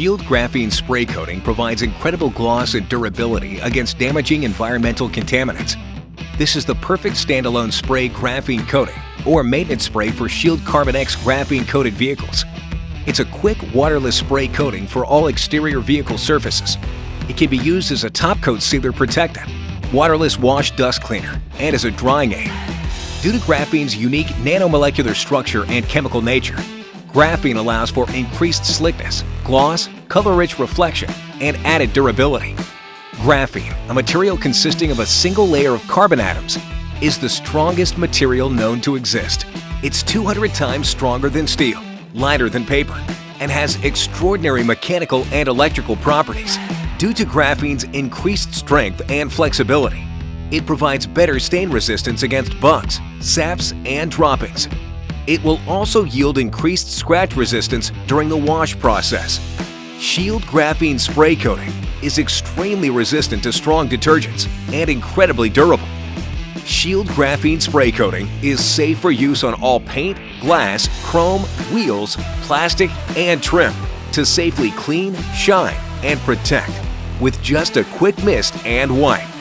Shield Graphene Spray Coating provides incredible gloss and durability against damaging environmental contaminants. This is the perfect standalone spray graphene coating or maintenance spray for Shield Carbon X graphene-coated vehicles. It's a quick, waterless spray coating for all exterior vehicle surfaces. It can be used as a top-coat sealer protectant, waterless wash dust cleaner, and as a drying aid. Due to graphene's unique nano-molecular structure and chemical nature, graphene allows for increased slickness, gloss, color-rich reflection, and added durability. Graphene, a material consisting of a single layer of carbon atoms, is the strongest material known to exist. It's 200 times stronger than steel, lighter than paper, and has extraordinary mechanical and electrical properties. Due to graphene's increased strength and flexibility, it provides better stain resistance against bugs, saps, and droppings. It will also yield increased scratch resistance during the wash process. Shield Graphene Spray Coating is extremely resistant to strong detergents and incredibly durable. Shield Graphene Spray Coating is safe for use on all paint, glass, chrome, wheels, plastic, and trim to safely clean, shine, and protect with just a quick mist and wipe.